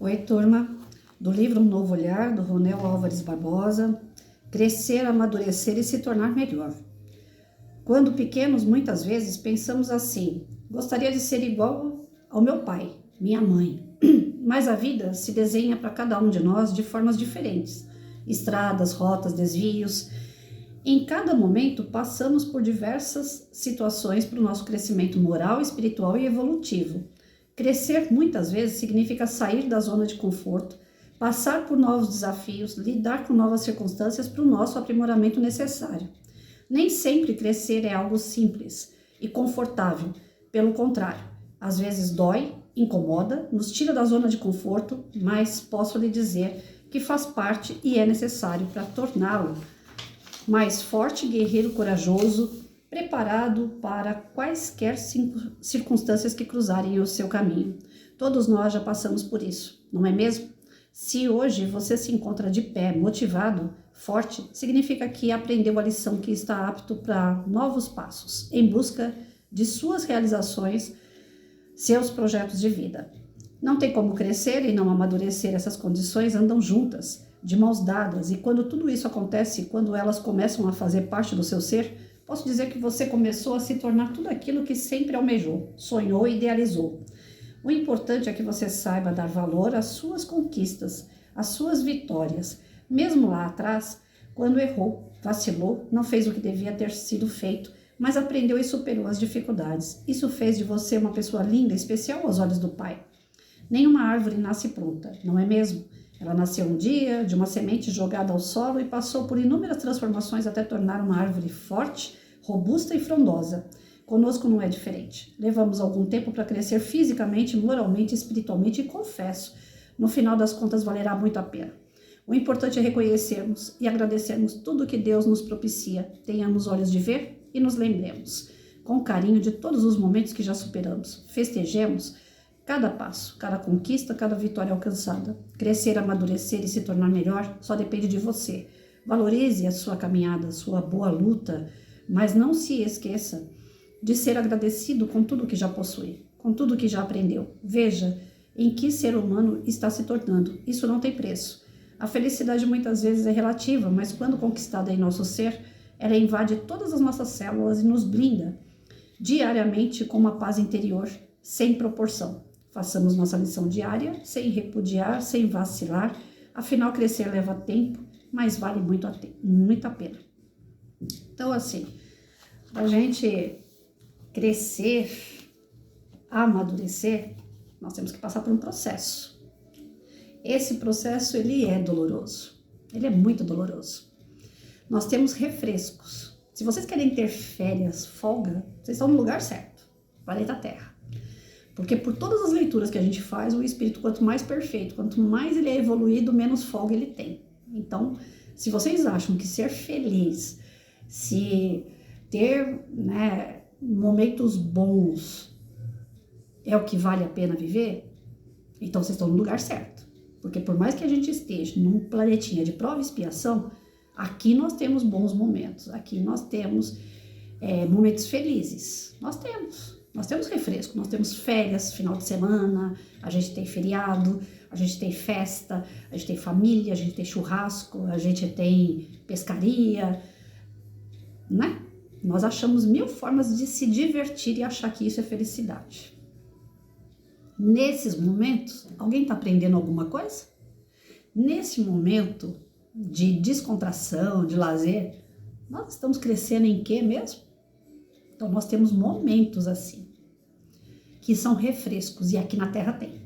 Oi, turma, do livro Um Novo Olhar, do Ronel Álvares Barbosa, Crescer, Amadurecer e se Tornar Melhor. Quando pequenos, muitas vezes, pensamos assim, gostaria de ser igual ao meu pai, minha mãe, mas a vida se desenha para cada um de nós de formas diferentes, estradas, rotas, desvios. Em cada momento, passamos por diversas situações para o nosso crescimento moral, espiritual e evolutivo. Crescer muitas vezes significa sair da zona de conforto, passar por novos desafios, lidar com novas circunstâncias para o nosso aprimoramento necessário. Nem sempre crescer é algo simples e confortável, pelo contrário, às vezes dói, incomoda, nos tira da zona de conforto, mas posso lhe dizer que faz parte e é necessário para torná-lo mais forte, guerreiro, corajoso, preparado para quaisquer circunstâncias que cruzarem o seu caminho. Todos nós já passamos por isso, não é mesmo? Se hoje você se encontra de pé, motivado, forte, significa que aprendeu a lição que está apto para novos passos, em busca de suas realizações, seus projetos de vida. Não tem como crescer e não amadurecer, essas condições andam juntas, de mãos dadas, e quando tudo isso acontece, quando elas começam a fazer parte do seu ser, posso dizer que você começou a se tornar tudo aquilo que sempre almejou, sonhou e idealizou. O importante é que você saiba dar valor às suas conquistas, às suas vitórias, mesmo lá atrás, quando errou, vacilou, não fez o que devia ter sido feito, mas aprendeu e superou as dificuldades. Isso fez de você uma pessoa linda, especial aos olhos do Pai. Nenhuma árvore nasce pronta, não é mesmo? Ela nasceu um dia, de uma semente jogada ao solo e passou por inúmeras transformações até tornar uma árvore forte, robusta e frondosa. Conosco não é diferente. Levamos algum tempo para crescer fisicamente, moralmente, espiritualmente e confesso, no final das contas valerá muito a pena. O importante é reconhecermos e agradecermos tudo que Deus nos propicia. Tenhamos olhos de ver e nos lembremos, com carinho, de todos os momentos que já superamos. Festejemos cada passo, cada conquista, cada vitória alcançada. Crescer, amadurecer e se tornar melhor só depende de você. Valorize a sua caminhada, a sua boa luta, mas não se esqueça de ser agradecido com tudo que já possui, com tudo que já aprendeu. Veja em que ser humano está se tornando. Isso não tem preço. A felicidade muitas vezes é relativa, mas quando conquistada em nosso ser, ela invade todas as nossas células e nos blinda diariamente com uma paz interior sem proporção. Façamos nossa lição diária, sem repudiar, sem vacilar. Afinal, crescer leva tempo, mas vale muito a pena. Então, assim, a gente crescer, amadurecer, nós temos que passar por um processo. Esse processo, ele é doloroso. Ele é muito doloroso. Nós temos refrescos. Se vocês querem ter férias, folga, vocês estão no lugar certo, planeta Terra. Porque por todas as leituras que a gente faz, o espírito, quanto mais perfeito, quanto mais ele é evoluído, menos folga ele tem. Então, se vocês acham que ser feliz, se ter, momentos bons é o que vale a pena viver, então vocês estão no lugar certo. Porque por mais que a gente esteja num planetinha de prova e expiação, aqui nós temos bons momentos, aqui nós temos momentos felizes, nós temos refresco, nós temos férias, final de semana, a gente tem feriado, a gente tem festa, a gente tem família, a gente tem churrasco, a gente tem pescaria, né? Nós achamos 1000 formas de se divertir e achar que isso é felicidade. Nesses momentos, alguém está aprendendo alguma coisa? Nesse momento de descontração, de lazer, nós estamos crescendo em quê mesmo? Então, nós temos momentos assim, que são refrescos, e aqui na Terra tem.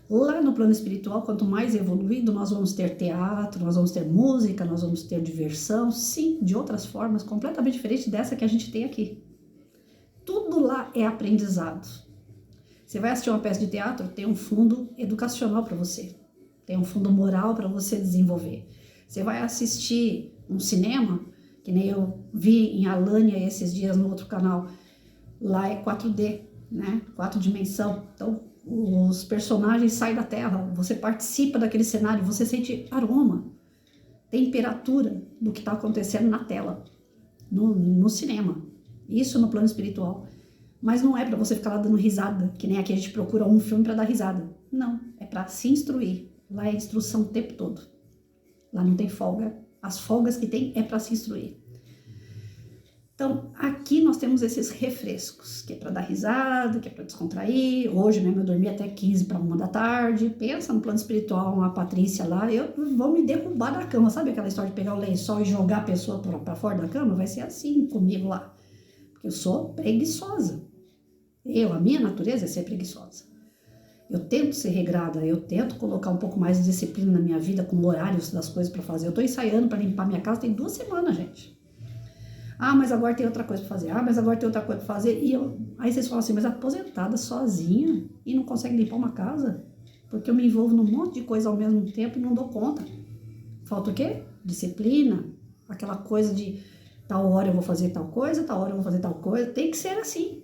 Lá no plano espiritual, quanto mais evoluído, nós vamos ter teatro, nós vamos ter música, nós vamos ter diversão, sim, de outras formas, completamente diferentes dessa que a gente tem aqui. Tudo lá é aprendizado. Você vai assistir uma peça de teatro, tem um fundo educacional para você, tem um fundo moral para você desenvolver. Você vai assistir um cinema, que nem eu vi em Alânia esses dias no outro canal, lá é 4D, né? 4 dimensão. Então, os personagens saem da Terra, você participa daquele cenário, você sente aroma, temperatura do que está acontecendo na tela, no cinema. Isso no plano espiritual. Mas não é para você ficar lá dando risada, que nem aqui a gente procura um filme para dar risada. Não, é para se instruir. Lá é instrução o tempo todo. Lá não tem folga. As folgas que tem é para se instruir. Então, aqui nós temos esses refrescos, que é para dar risada, que é para descontrair. Hoje mesmo eu dormi até 15 para 1 da tarde. Pensa no plano espiritual, uma Patrícia lá, vão me derrubar da cama. Sabe aquela história de pegar o lençol e jogar a pessoa para fora da cama? Vai ser assim comigo lá. Porque eu sou preguiçosa. A minha natureza é ser preguiçosa. Eu tento ser regrada, eu tento colocar um pouco mais de disciplina na minha vida, com horários das coisas para fazer. Eu tô ensaiando para limpar minha casa tem 2 semanas, gente. Mas agora tem outra coisa para fazer. Mas agora tem outra coisa para fazer. Aí vocês falam assim, mas aposentada sozinha e não consegue limpar uma casa? Porque eu me envolvo num monte de coisa ao mesmo tempo e não dou conta. Falta o quê? Disciplina. Aquela coisa de tal hora eu vou fazer tal coisa, tal hora eu vou fazer tal coisa. Tem que ser assim.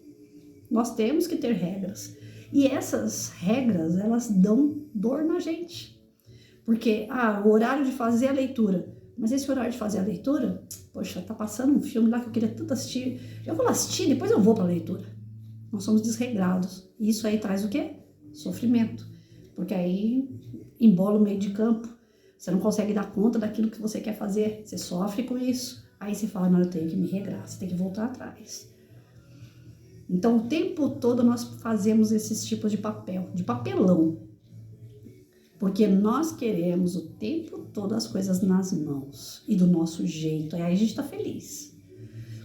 Nós temos que ter regras. E essas regras, elas dão dor na gente. Porque, o horário de fazer a leitura. Mas esse horário de fazer a leitura, poxa, tá passando um filme lá que eu queria tanto assistir. Eu vou lá assistir, depois eu vou pra leitura. Nós somos desregrados. E isso aí traz o quê? Sofrimento. Porque aí embola o meio de campo. Você não consegue dar conta daquilo que você quer fazer. Você sofre com isso. Aí você fala, não, eu tenho que me regrar. Você tem que voltar atrás. Então, o tempo todo nós fazemos esses tipos de papelão. Porque nós queremos o tempo todo as coisas nas mãos e do nosso jeito. Aí a gente tá feliz.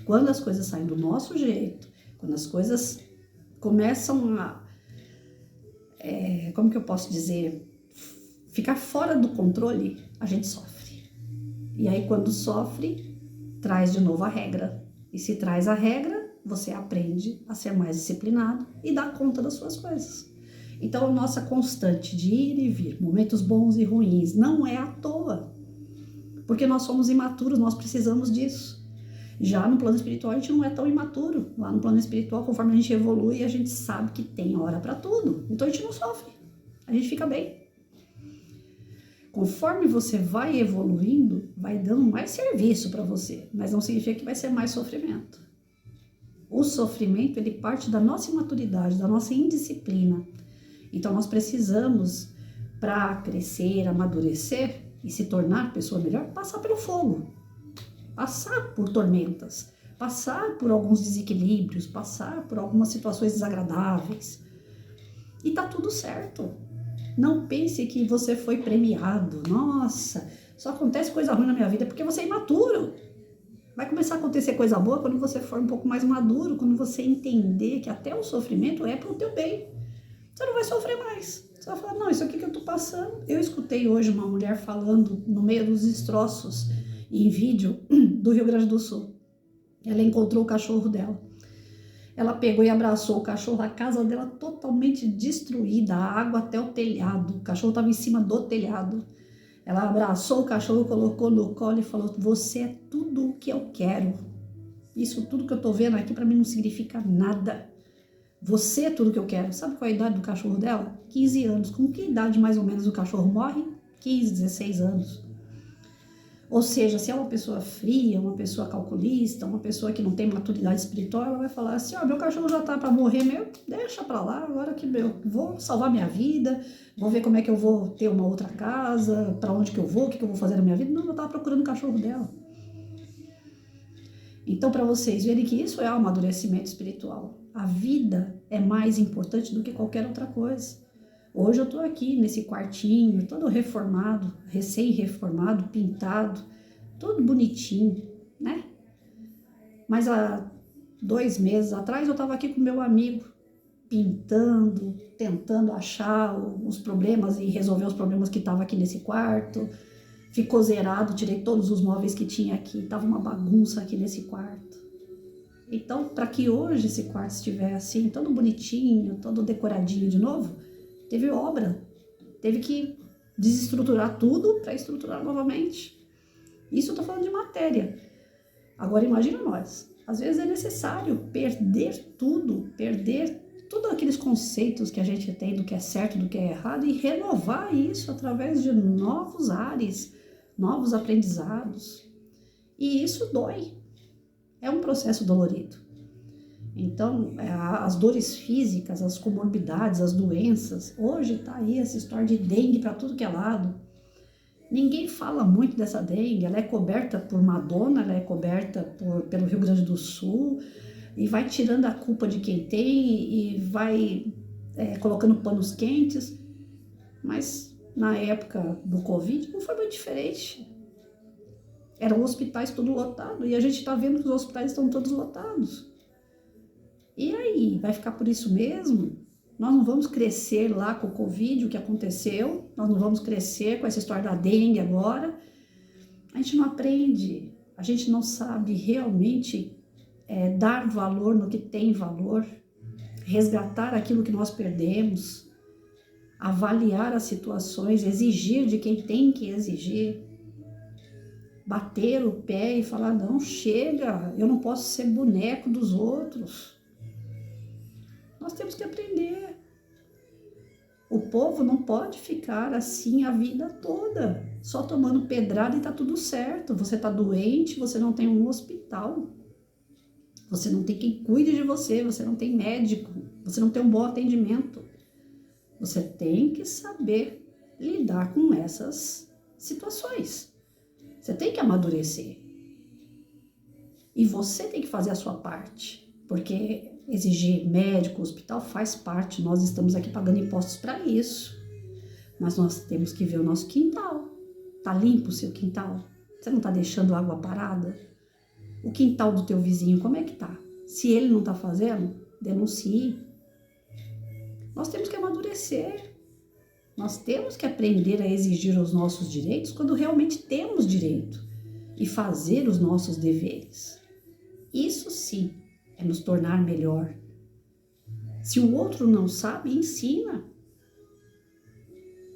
Quando as coisas saem do nosso jeito, quando as coisas começam a, como que eu posso dizer, ficar fora do controle, a gente sofre. E aí quando sofre, traz de novo a regra. E se traz a regra, você aprende a ser mais disciplinado e dar conta das suas coisas. Então, a nossa constante de ir e vir, momentos bons e ruins, não é à toa. Porque nós somos imaturos, nós precisamos disso. Já no plano espiritual, a gente não é tão imaturo. Lá no plano espiritual, conforme a gente evolui, a gente sabe que tem hora para tudo. Então, a gente não sofre. A gente fica bem. Conforme você vai evoluindo, vai dando mais serviço para você. Mas não significa que vai ser mais sofrimento. O sofrimento, ele parte da nossa imaturidade, da nossa indisciplina. Então, nós precisamos, para crescer, amadurecer e se tornar pessoa melhor, passar pelo fogo, passar por tormentas, passar por alguns desequilíbrios, passar por algumas situações desagradáveis. E tá tudo certo. Não pense que você foi premiado. Nossa, só acontece coisa ruim na minha vida porque você é imaturo. Vai começar a acontecer coisa boa quando você for um pouco mais maduro, quando você entender que até o sofrimento é para o teu bem. Você não vai sofrer mais. Você vai falar, não, isso aqui que eu tô passando. Eu escutei hoje uma mulher falando no meio dos destroços em vídeo do Rio Grande do Sul. Ela encontrou o cachorro dela. Ela pegou e abraçou o cachorro, a casa dela totalmente destruída, a água até o telhado. O cachorro estava em cima do telhado. Ela abraçou o cachorro, colocou no colo e falou, você é tudo o que eu quero. Isso tudo que eu tô vendo aqui para mim não significa nada. Você é tudo que eu quero. Sabe qual é a idade do cachorro dela? 15 anos. Com que idade mais ou menos o cachorro morre? 15, 16 anos. Ou seja, se é uma pessoa fria, uma pessoa calculista, uma pessoa que não tem maturidade espiritual, ela vai falar assim, meu cachorro já tá para morrer, deixa pra lá, agora que eu vou salvar minha vida, vou ver como é que eu vou ter uma outra casa, para onde que eu vou, o que eu vou fazer na minha vida. Não, eu tava procurando o cachorro dela. Então, para vocês verem que isso é amadurecimento espiritual. A vida é mais importante do que qualquer outra coisa. Hoje eu tô aqui nesse quartinho, todo reformado, recém-reformado, pintado, tudo bonitinho, né? Mas há 2 meses atrás eu tava aqui com meu amigo, pintando, tentando achar os problemas e resolver os problemas que estavam aqui nesse quarto. Ficou zerado, tirei todos os móveis que tinha aqui, tava uma bagunça aqui nesse quarto. Então, para que hoje esse quarto estivesse assim, todo bonitinho, todo decoradinho de novo, teve obra, teve que desestruturar tudo para estruturar novamente. Isso eu tô falando de matéria. Agora imagina nós, às vezes é necessário perder tudo aqueles conceitos que a gente tem do que é certo, do que é errado e renovar isso através de novos ares, novos aprendizados. E isso dói. É um processo dolorido. Então, as dores físicas, as comorbidades, as doenças, hoje tá aí essa história de dengue para tudo que é lado. Ninguém fala muito dessa dengue, ela é coberta por Madonna, ela é coberta pelo Rio Grande do Sul, e vai tirando a culpa de quem tem e vai colocando panos quentes. Mas na época do Covid não foi muito diferente. Eram hospitais todos lotados e a gente está vendo que os hospitais estão todos lotados. E aí, vai ficar por isso mesmo? Nós não vamos crescer lá com o Covid, o que aconteceu, nós não vamos crescer com essa história da dengue agora. A gente não aprende, a gente não sabe realmente dar valor no que tem valor, resgatar aquilo que nós perdemos, avaliar as situações, exigir de quem tem que exigir, bater o pé e falar, não, chega, eu não posso ser boneco dos outros. Nós temos que aprender. O povo não pode ficar assim a vida toda, só tomando pedrada e tá tudo certo. Você tá doente, você não tem um hospital, você não tem quem cuide de você, você não tem médico, você não tem um bom atendimento. Você tem que saber lidar com essas situações. Você tem que amadurecer. E você tem que fazer a sua parte, porque exigir médico, hospital faz parte, nós estamos aqui pagando impostos para isso. Mas nós temos que ver o nosso quintal. Tá limpo o seu quintal? Você não tá deixando água parada? O quintal do teu vizinho, como é que tá? Se ele não tá fazendo, denuncie. Nós temos que amadurecer. Nós temos que aprender a exigir os nossos direitos quando realmente temos direito e fazer os nossos deveres. Isso sim é nos tornar melhor. Se o outro não sabe, ensina.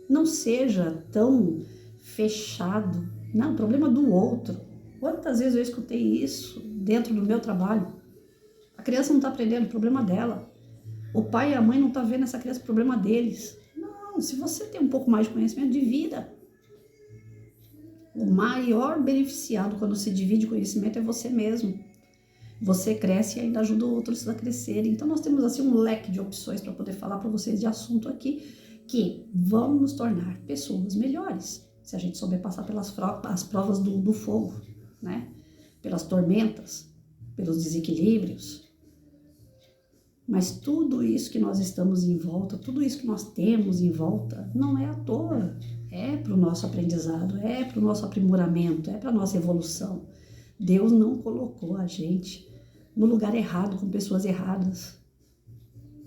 Não seja tão fechado. Não, problema do outro. Quantas vezes eu escutei isso dentro do meu trabalho? A criança não está aprendendo, problema dela. O pai e a mãe não estão vendo essa criança, problema deles. Não, se você tem um pouco mais de conhecimento, divida. O maior beneficiado quando se divide conhecimento é você mesmo. Você cresce e ainda ajuda outros a crescerem. Então nós temos assim um leque de opções para poder falar para vocês de assunto aqui que vão nos tornar pessoas melhores, se a gente souber passar pelas as provas do fogo, né? Pelas tormentas, pelos desequilíbrios. Mas tudo isso que nós estamos em volta, tudo isso que nós temos em volta, não é à toa. É para o nosso aprendizado, é para o nosso aprimoramento, é para a nossa evolução. Deus não colocou a gente no lugar errado, com pessoas erradas.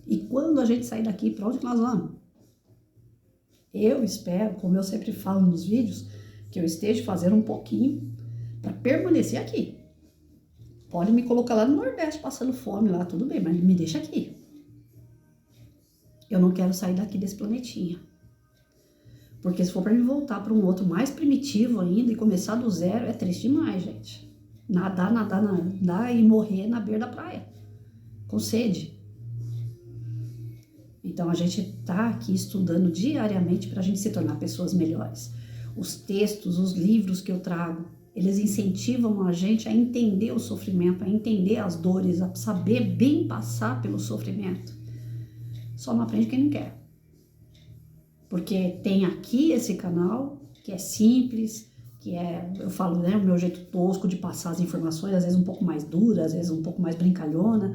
E quando a gente sair daqui, para onde que nós vamos? Eu espero, como eu sempre falo nos vídeos, que eu esteja fazendo um pouquinho para permanecer aqui. Pode me colocar lá no Nordeste, passando fome lá, tudo bem, mas me deixa aqui. Eu não quero sair daqui desse planetinha. Porque se for para me voltar para um outro mais primitivo ainda e começar do zero, é triste demais, gente. Nadar e morrer na beira da praia, com sede. Então a gente está aqui estudando diariamente para a gente se tornar pessoas melhores. Os textos, os livros que eu trago, eles incentivam a gente a entender o sofrimento, a entender as dores, a saber bem passar pelo sofrimento. Só não aprende quem não quer. Porque tem aqui esse canal que é simples, que é, eu falo, né, o meu jeito tosco de passar as informações, às vezes um pouco mais dura, às vezes um pouco mais brincalhona.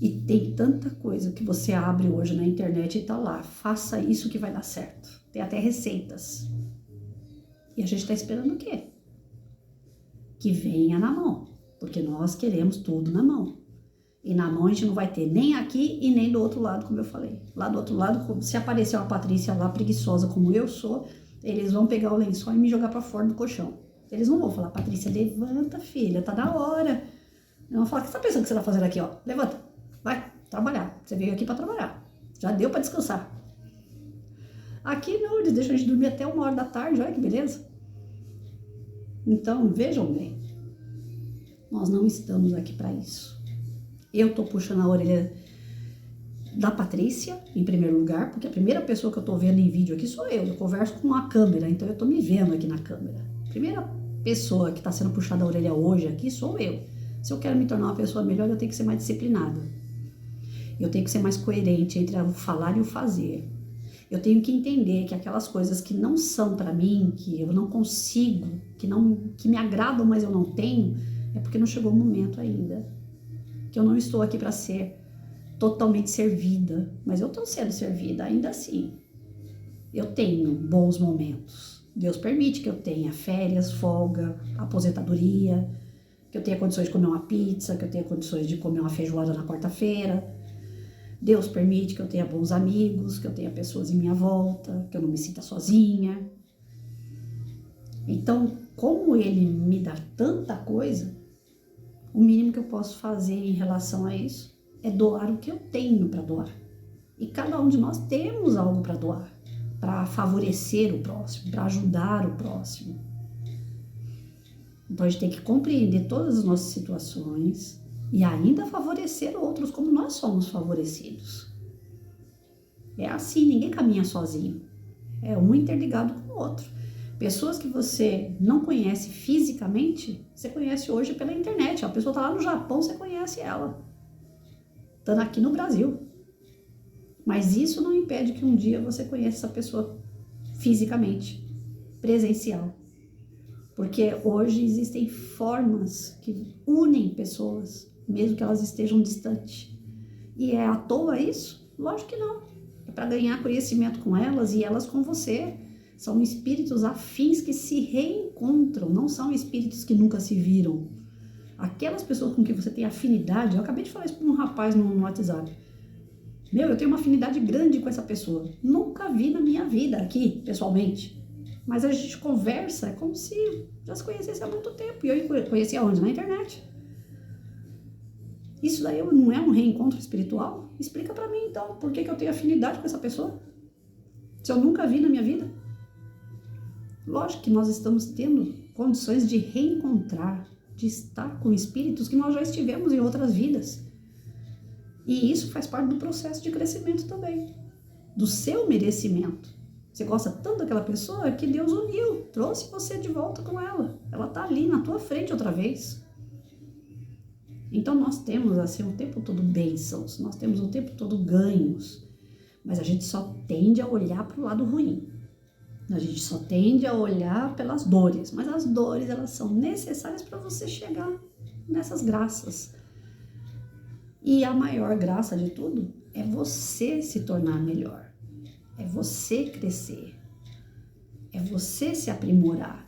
E tem tanta coisa que você abre hoje na internet e tá lá, faça isso que vai dar certo. Tem até receitas. E a gente tá esperando o quê? Que venha na mão, porque nós queremos tudo na mão. E na mão a gente não vai ter nem aqui e nem do outro lado, como eu falei. Lá do outro lado, se aparecer uma Patrícia lá preguiçosa como eu sou, eles vão pegar o lençol e me jogar para fora do colchão. Eles não vão falar, Patrícia, levanta, filha, tá na hora. Eles vão falar, o que você tá pensando que você tá fazendo aqui, ó? Levanta, vai trabalhar. Você veio aqui para trabalhar. Já deu para descansar. Aqui não, eles deixam a gente dormir até 1h da tarde, olha que beleza. Então, vejam bem, nós não estamos aqui para isso. Eu tô puxando a orelha da Patrícia, em primeiro lugar, porque a primeira pessoa que eu tô vendo em vídeo aqui sou eu converso com uma câmera, então eu tô me vendo aqui na câmera. A primeira pessoa que tá sendo puxada a orelha hoje aqui sou eu. Se eu quero me tornar uma pessoa melhor, eu tenho que ser mais disciplinada. Eu tenho que ser mais coerente entre o falar e o fazer. Eu tenho que entender que aquelas coisas que não são para mim, que eu não consigo, que me agradam, mas eu não tenho, é porque não chegou o momento ainda. Que eu não estou aqui para ser totalmente servida, mas eu estou sendo servida ainda assim. Eu tenho bons momentos. Deus permite que eu tenha férias, folga, aposentadoria, que eu tenha condições de comer uma pizza, que eu tenha condições de comer uma feijoada na quarta-feira. Deus permite que eu tenha bons amigos, que eu tenha pessoas em minha volta, que eu não me sinta sozinha. Então, como Ele me dá tanta coisa, o mínimo que eu posso fazer em relação a isso é doar o que eu tenho para doar. E cada um de nós temos algo para doar, para favorecer o próximo, para ajudar o próximo. Então a gente tem que compreender todas as nossas situações e ainda favorecer outros como nós somos favorecidos. É assim, ninguém caminha sozinho. É um interligado com o outro. Pessoas que você não conhece fisicamente, você conhece hoje pela internet. A pessoa está lá no Japão, você conhece ela. Estando aqui no Brasil. Mas isso não impede que um dia você conheça essa pessoa fisicamente, presencial. Porque hoje existem formas que unem pessoas, mesmo que elas estejam distantes. E é à toa isso? Lógico que não. É para ganhar conhecimento com elas e elas com você. São espíritos afins que se reencontram, não são espíritos que nunca se viram. Aquelas pessoas com que você tem afinidade, eu acabei de falar isso para um rapaz no WhatsApp. Eu tenho uma afinidade grande com essa pessoa. Nunca vi na minha vida aqui, pessoalmente. Mas a gente conversa, é como se já se conhecesse há muito tempo. E eu conheci aonde? Na internet. Isso daí não é um reencontro espiritual? Explica pra mim, então, por que eu tenho afinidade com essa pessoa? Se eu nunca vi na minha vida. Lógico que nós estamos tendo condições de reencontrar, de estar com espíritos que nós já estivemos em outras vidas. E isso faz parte do processo de crescimento também, do seu merecimento. Você gosta tanto daquela pessoa que Deus uniu, trouxe você de volta com ela. Ela está ali na tua frente outra vez. Então nós temos assim o tempo todo bênçãos, nós temos o tempo todo ganhos, mas a gente só tende a olhar para o lado ruim. A gente só tende a olhar pelas dores, mas as dores elas são necessárias para você chegar nessas graças. E a maior graça de tudo é você se tornar melhor, é você crescer, é você se aprimorar.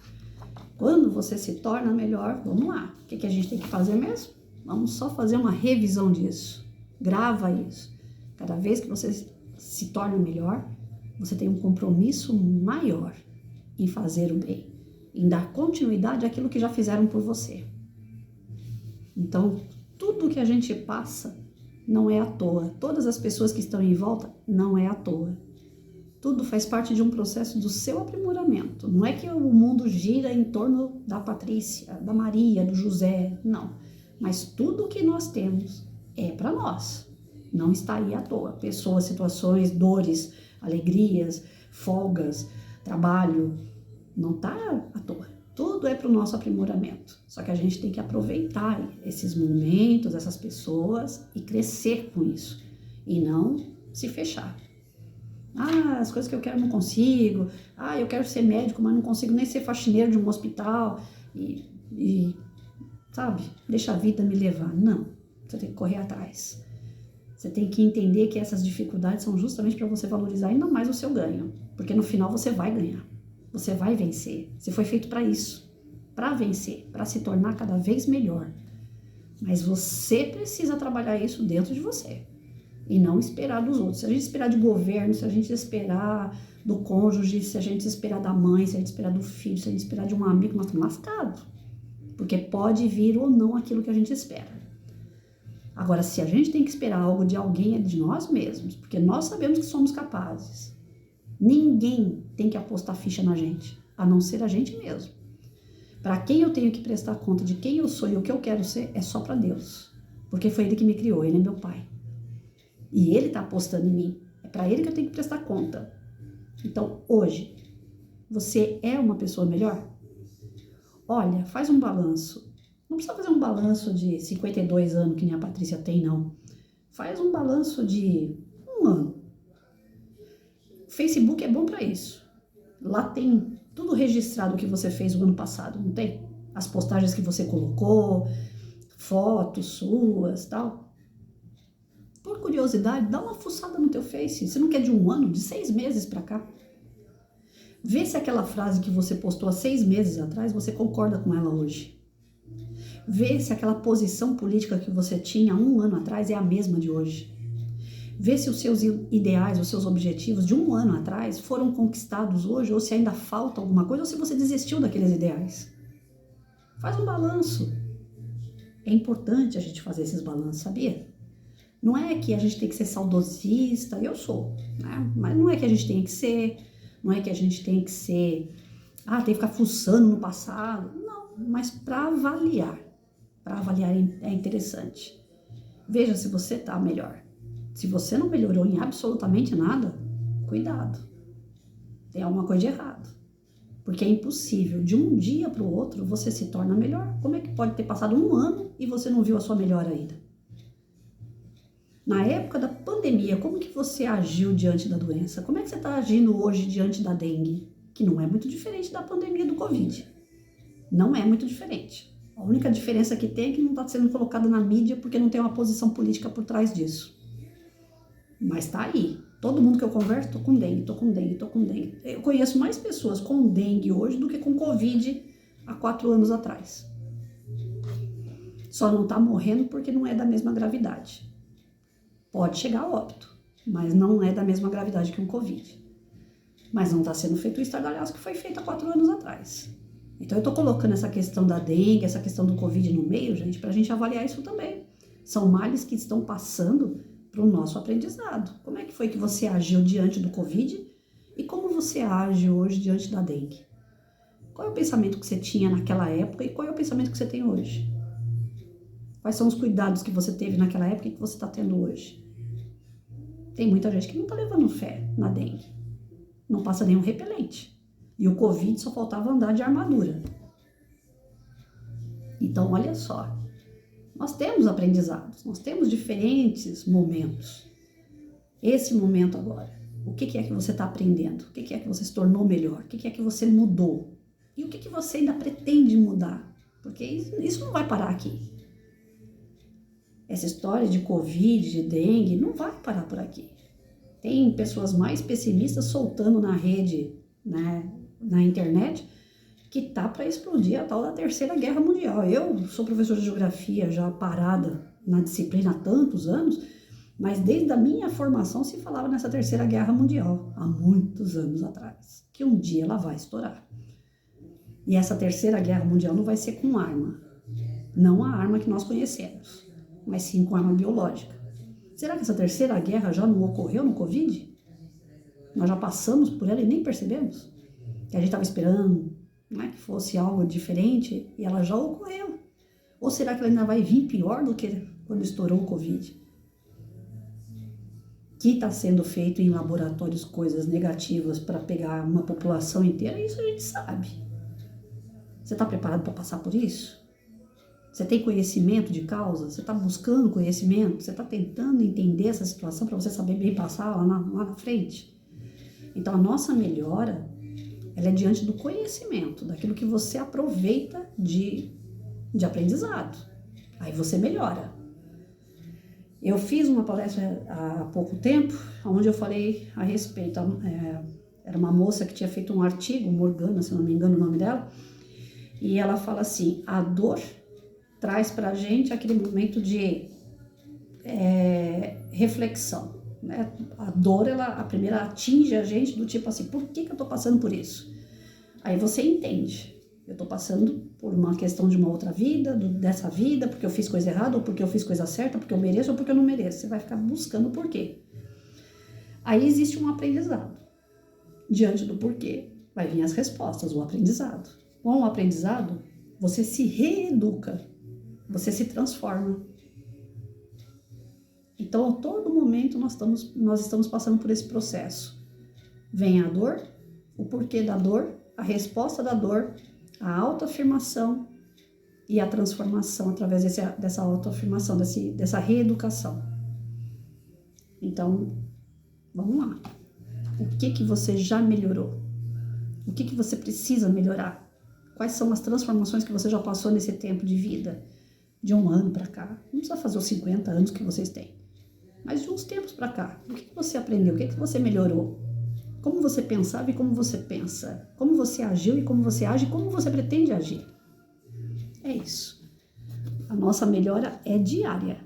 Quando você se torna melhor, vamos lá, o que a gente tem que fazer mesmo? Vamos só fazer uma revisão disso, grava isso. Cada vez que você se torna melhor, você tem um compromisso maior em fazer o bem, em dar continuidade àquilo que já fizeram por você. Então, tudo que a gente passa não é à toa. Todas as pessoas que estão em volta não é à toa. Tudo faz parte de um processo do seu aprimoramento. Não é que o mundo gira em torno da Patrícia, da Maria, do José, não. Mas tudo que nós temos é para nós. Não está aí à toa. Pessoas, situações, dores, alegrias, folgas, trabalho, não está à toa. Tudo é para o nosso aprimoramento. Só que a gente tem que aproveitar esses momentos, essas pessoas e crescer com isso. E não se fechar. As coisas que eu quero não consigo. Eu quero ser médico, mas não consigo nem ser faxineiro de um hospital. Sabe, deixa a vida me levar. Não, você tem que correr atrás. Você tem que entender que essas dificuldades são justamente para você valorizar ainda mais o seu ganho. Porque no final você vai ganhar. Você vai vencer. Você foi feito para isso. Para vencer. Para se tornar cada vez melhor. Mas você precisa trabalhar isso dentro de você. E não esperar dos outros. Se a gente esperar de governo, se a gente esperar do cônjuge, se a gente esperar da mãe, se a gente esperar do filho, se a gente esperar de um amigo, nós estamos lascados. Porque pode vir ou não aquilo que a gente espera. Agora, se a gente tem que esperar algo de alguém, é de nós mesmos. Porque nós sabemos que somos capazes. Ninguém tem que apostar ficha na gente, a não ser a gente mesmo. Para quem eu tenho que prestar conta de quem eu sou e o que eu quero ser, é só para Deus. Porque foi Ele que me criou, Ele é meu Pai. E Ele está apostando em mim. É para Ele que eu tenho que prestar conta. Então, hoje, você é uma pessoa melhor? Olha, faz um balanço. Não precisa fazer um balanço de 52 anos, que nem a Patrícia tem, não. Faz um balanço de um ano. O Facebook é bom para isso. Lá tem tudo registrado que você fez o ano passado, não tem? As postagens que você colocou, fotos suas, tal. Por curiosidade, dá uma fuçada no teu Face. Você não quer de um ano, de 6 meses para cá. Vê se aquela frase que você postou há 6 meses atrás, você concorda com ela hoje. Vê se aquela posição política que você tinha há um ano atrás é a mesma de hoje. Vê se os seus ideais, os seus objetivos de um ano atrás foram conquistados hoje, ou se ainda falta alguma coisa, ou se você desistiu daqueles ideais. Faz um balanço. É importante a gente fazer esses balanços, sabia? Não é que a gente tem que ser saudosista, eu sou, né? Mas não é que a gente tem que ser, não é que a gente tem que ser, tem que ficar fuçando no passado. Não, mas para avaliar é interessante. Veja se você está melhor. Se você não melhorou em absolutamente nada, cuidado. Tem alguma coisa de errado. Porque é impossível, de um dia para o outro, você se torna melhor. Como é que pode ter passado um ano e você não viu a sua melhora ainda? Na época da pandemia, como que você agiu diante da doença? Como é que você está agindo hoje diante da dengue? Que não é muito diferente da pandemia do Covid. Não é muito diferente. A única diferença que tem é que não está sendo colocada na mídia porque não tem uma posição política por trás disso. Mas tá aí. Todo mundo que eu converso, tô com dengue. Eu conheço mais pessoas com dengue hoje do que com Covid há 4 anos atrás. Só não tá morrendo porque não é da mesma gravidade. Pode chegar a óbito, mas não é da mesma gravidade que um Covid. Mas não tá sendo feito o estardalhaço que foi feito há 4 anos atrás. Então eu tô colocando essa questão da dengue, essa questão do Covid no meio, gente, pra gente avaliar isso também. São males que estão passando para o nosso aprendizado. Como é que foi que você agiu diante do Covid e como você age hoje diante da dengue? Qual é o pensamento que você tinha naquela época e qual é o pensamento que você tem hoje? Quais são os cuidados que você teve naquela época e que você está tendo hoje? Tem muita gente que não está levando fé na dengue. Não passa nenhum repelente. E o Covid só faltava andar de armadura. Então, olha só. Nós temos aprendizados, nós temos diferentes momentos. Esse momento agora, o que é que você está aprendendo? O que é que você se tornou melhor? O que é que você mudou? E o que você ainda pretende mudar? Porque isso não vai parar aqui. Essa história de Covid, de dengue, não vai parar por aqui. Tem pessoas mais pessimistas soltando na rede, né, na internet, que tá para explodir a tal da Terceira Guerra Mundial. Eu sou professora de geografia já parada na disciplina há tantos anos, mas desde a minha formação se falava nessa Terceira Guerra Mundial, há muitos anos atrás, que um dia ela vai estourar. E essa Terceira Guerra Mundial não vai ser com arma, não a arma que nós conhecemos, mas sim com arma biológica. Será que essa Terceira Guerra já não ocorreu no Covid? Nós já passamos por ela e nem percebemos? Que a gente estava esperando, né, que fosse algo diferente e ela já ocorreu. Ou será que ela ainda vai vir pior do que quando estourou o Covid? Que está sendo feito em laboratórios coisas negativas para pegar uma população inteira, isso a gente sabe. Você está preparado para passar por isso? Você tem conhecimento de causa? Você está buscando conhecimento? Você está tentando entender essa situação para você saber bem passar lá na frente? Então a nossa melhora, ela é diante do conhecimento, daquilo que você aproveita de aprendizado. Aí você melhora. Eu fiz uma palestra há pouco tempo, onde eu falei a respeito. Era uma moça que tinha feito um artigo, Morgana, se não me engano o nome dela, e ela fala assim, a dor traz pra gente aquele momento de reflexão. Né? A dor, a primeira atinge a gente do tipo assim, por que eu tô passando por isso? Aí você entende, eu tô passando por uma questão de uma outra vida, dessa vida, porque eu fiz coisa errada, ou porque eu fiz coisa certa, porque eu mereço ou porque eu não mereço. Você vai ficar buscando o porquê. Aí existe um aprendizado. Diante do porquê, vai vir as respostas, o aprendizado. Com o aprendizado, você se reeduca, você se transforma. Então, a todo momento nós estamos passando por esse processo. Vem a dor, o porquê da dor, a resposta da dor, a autoafirmação e a transformação através dessa autoafirmação, dessa reeducação. Então, vamos lá. O que você já melhorou? O que você precisa melhorar? Quais são as transformações que você já passou nesse tempo de vida? De 1 ano para cá. Não precisa fazer os 50 anos que vocês têm. Mas de uns tempos para cá. O que você aprendeu? O que você melhorou? Como você pensava e como você pensa? Como você agiu e como você age e como você pretende agir? É isso. A nossa melhora é diária.